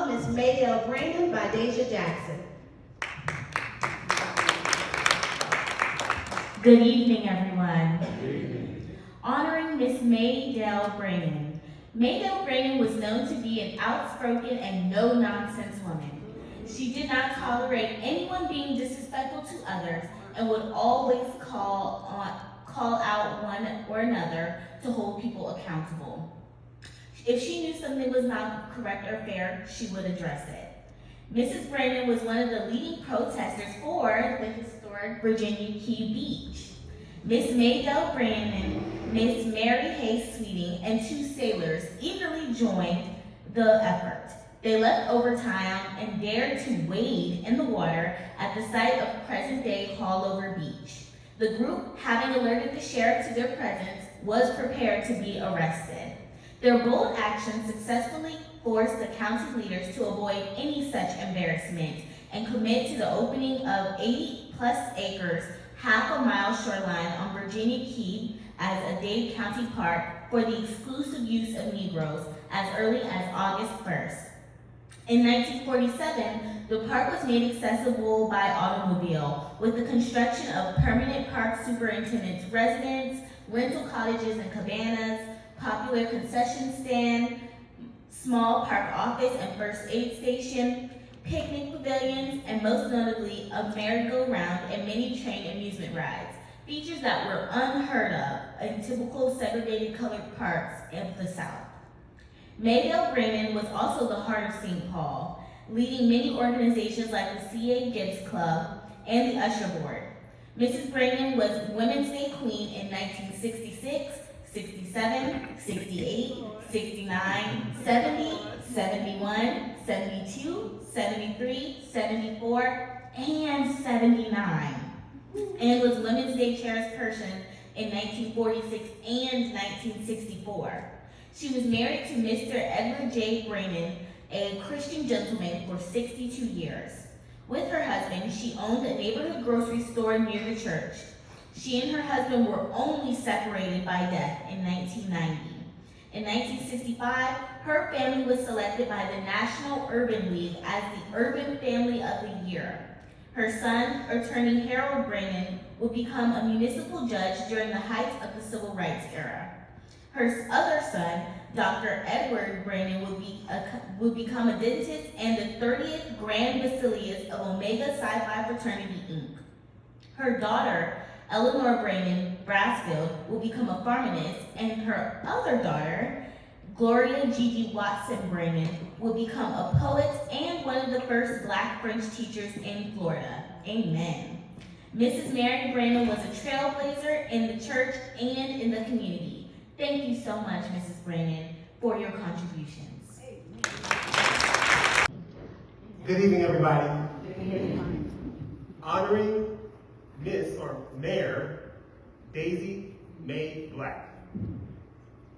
follow Miss Dell Braynon by Deja Jackson. Good evening, everyone. Good evening. Honoring Miss Dell Braynon. Dell Braynon was known to be an outspoken and no-nonsense woman. She did not tolerate anyone being disrespectful to others and would always call out one or another to hold people accountable. If she knew something was not correct or fair, she would address it. Mrs. Braynon was one of the leading protesters for the historic Virginia Key Beach. Miss Dell Braynon, Miss Mary Hay Sweeting, and two sailors eagerly joined the effort. They left overtime and dared to wade in the water at the site of present-day Hallover Beach. The group, having alerted the sheriff to their presence, was prepared to be arrested. Their bold action successfully forced the county leaders to avoid any such embarrassment and commit to the opening of 80+ acres, half-a-mile shoreline on Virginia Key as a Dade County park for the exclusive use of Negroes as early as August 1st. In 1947, the park was made accessible by automobile with the construction of permanent park superintendent's residence, rental cottages and cabanas, popular concession stand, small park office and first aid station, picnic pavilions, and most notably a merry-go-round and many train amusement rides, features that were unheard of in typical segregated colored parks of the South. Dell Braynon was also the heart of St. Paul, leading many organizations like the C.A. Gibbs Club and the Usher Board. Mrs. Braynon was Women's Day Queen in 1966, 67, 68, 69, 70, 71, 72, 73, 74, and 79, and was Women's Day chairperson in 1946 and 1964. She was married to Mr. Edward J. Braynon, a Christian gentleman, for 62 years. With her husband, she owned a neighborhood grocery store near the church. She and her husband were only separated by death in 1990. In 1965, her family was selected by the National Urban League as the Urban Family of the Year. Her son, attorney Harold Braynon, would become a municipal judge during the height of the Civil Rights era. Her other son, Dr. Edward Braynon, would become a dentist and the 30th Grand Basileus of Omega Psi Phi Fraternity, Inc. Her daughter, Eleanor Braynon Brasfield, will become a pharmacist, and her other daughter, Gloria Gigi Watson Braynon, will become a poet and one of the first Black French teachers in Florida. Amen. Mrs. Mary Braynon was a trailblazer in the church and in the community. Thank you so much, Mrs. Braynon, for your contributions. Good evening, everybody. Honoring Miss or Mayor Daisy Mae Black.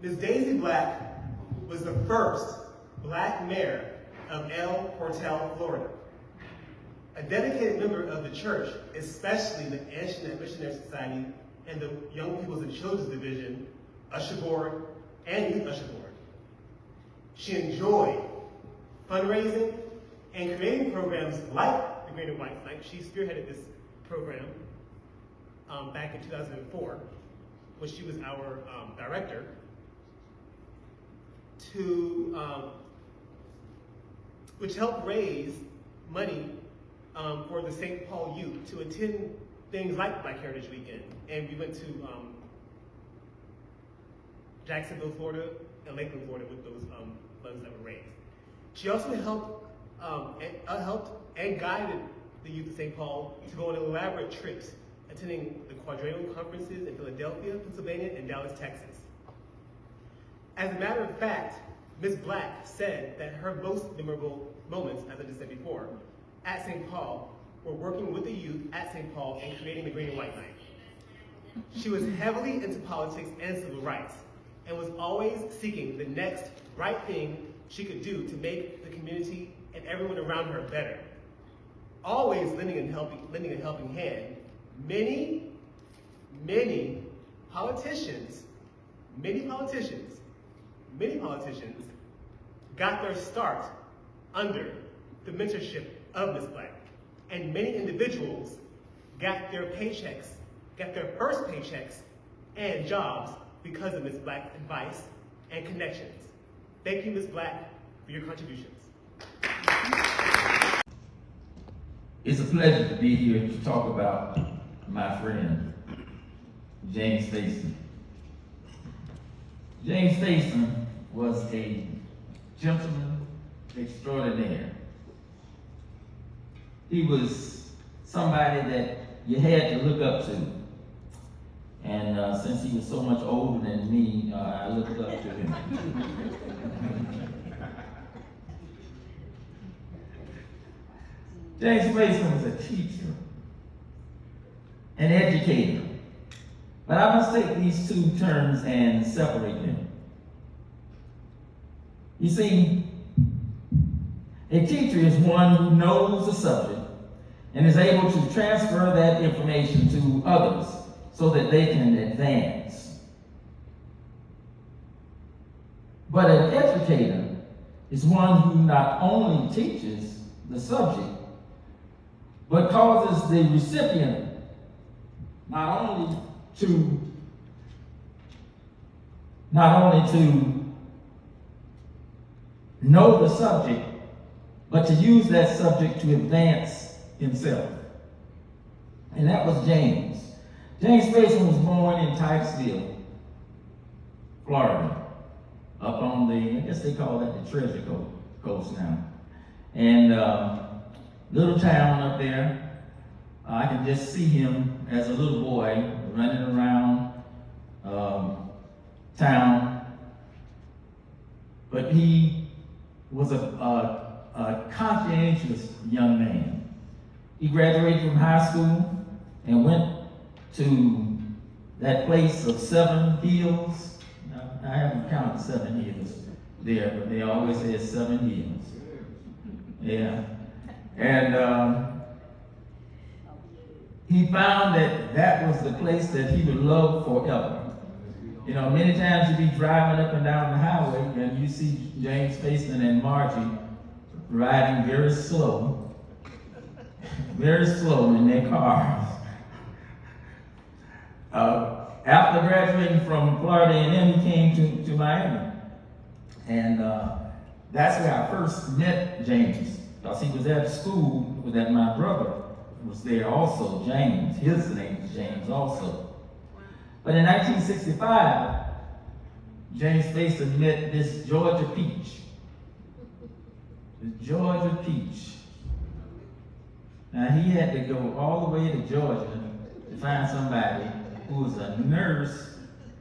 Ms. Daisy Black was the first Black mayor of El Portal, Florida. A dedicated member of the church, especially the Antoinette Missionary Society and the Young People's and Children's Division, Usher Board, and Youth Usher Board. She enjoyed fundraising and creating programs like the Green and White Night. She spearheaded this program back in 2004 when she was our director, which helped raise money for the St. Paul youth to attend things like Black Heritage Weekend. And we went to Jacksonville, Florida, and Lakeland, Florida with those funds that were raised. She also helped and guided the youth of St. Paul to go on elaborate trips, attending the Quadrennial conferences in Philadelphia, Pennsylvania, and Dallas, Texas. As a matter of fact, Ms. Black said that her most memorable moments, as I just said before, at St. Paul were working with the youth at St. Paul and creating the Green and White Night. She was heavily into politics and civil rights, and was always seeking the next right thing she could do to make the community and everyone around her better. Always lending a helping hand. Many politicians got their start under the mentorship of Ms. Black. And many individuals got their paychecks, got their first paychecks and jobs because of Ms. Black's advice and connections. Thank you, Ms. Black, for your contributions. It's a pleasure to be here to talk about my friend, James Fayson. James Fayson was a gentleman extraordinaire. He was somebody that you had to look up to. And since he was so much older than me, I looked up to him. James Fayson was a teacher, an educator. But I must take these two terms and separate them. You see, a teacher is one who knows the subject and is able to transfer that information to others so that they can advance. But an educator is one who not only teaches the subject, but causes the recipient not only to know the subject, but to use that subject to advance himself. And that was James. James Fayson was born in Titusville, Florida, up on the, I guess they call that the Treasure Coast now. And little town up there. I can just see him as a little boy running around town. But he was a conscientious young man. He graduated from high school and went to that place of 7 hills. I haven't counted 7 hills there, but they always say 7 hills. Yeah. And he found that that was the place that he would love forever. You know, many times you'd be driving up and down the highway and you see James Fayson and Margie riding very slow in their cars. After graduating from Florida A&M, he came to Miami. And that's where I first met James, because he was at school that my brother was there also, James. His name is James also. But in 1965, James Fayson met this Georgia peach. The Georgia peach. Now he had to go all the way to Georgia to find somebody who was a nurse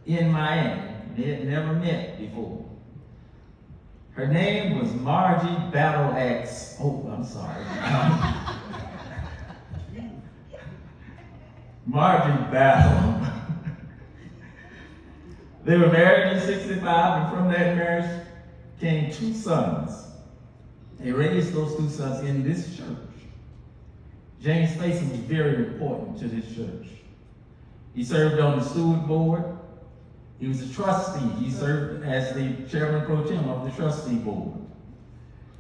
in Miami. They had never met before. Her name was Margie Battle Axe. Oh, I'm sorry. Margie Battle. They were married in 65, and from that marriage came 2 sons. They raised those 2 sons in this church. James Fayson was very important to this church. He served on the steward board. He was a trustee. He served as the chairman pro tem of the trustee board.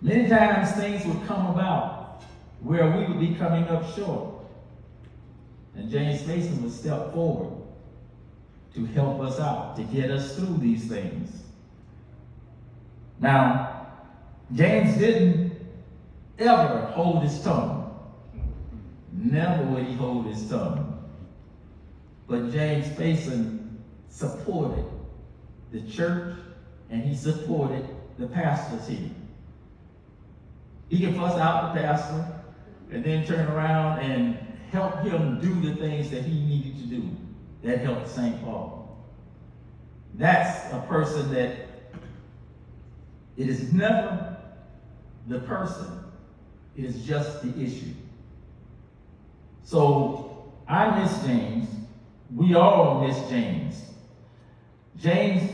Many times things would come about where we would be coming up short. And James Fayson would step forward to help us out, to get us through these things. Now, James didn't ever hold his tongue. Never would he hold his tongue. But James Fayson supported the church, and he supported the pastors here. He could fuss out the pastor and then turn around and help him do the things that he needed to do that helped St. Paul. That's a person that it is never the person, it is just the issue. So I miss James. We all miss James. James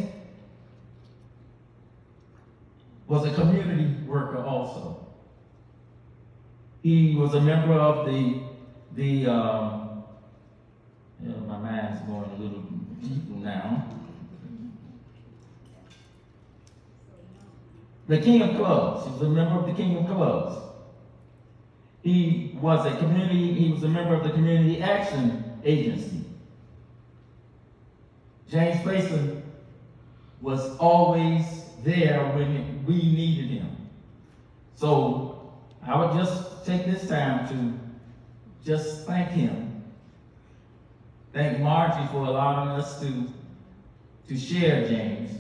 was a community worker also. He was a member of my mind's going a little deep now. the King of Clubs. He was a member of the King of Clubs. He was a member of the Community Action Agency. James Fayson was always there when we needed him. So I would just take this time to just thank him. Thank Margie for allowing us to share James.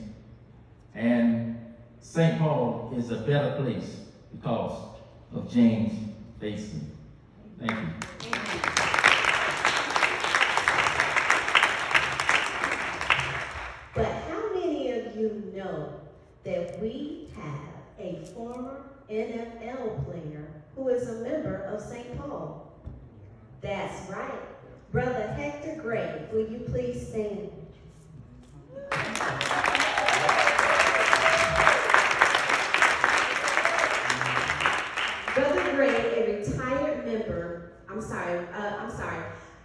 And St. Paul is a better place because of James Fayson. Thank you. But how many of you know that we have a former NFL player who is a member of St. Paul? That's right. Brother Hector Gray, will you please stand? Brother Gray, a retired member,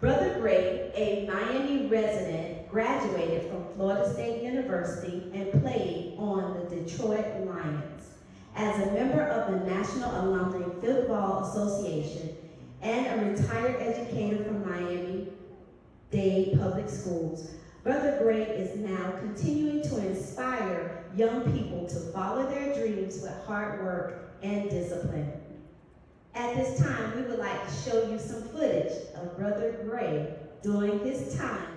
Brother Gray, a Miami resident, graduated from Florida State University and played on the Detroit Lions. As a member of the National Alumni Football Association and a retired educator from Miami-Dade Public Schools, Brother Gray is now continuing to inspire young people to follow their dreams with hard work and discipline. At this time, we would like to show you some footage of Brother Gray during his time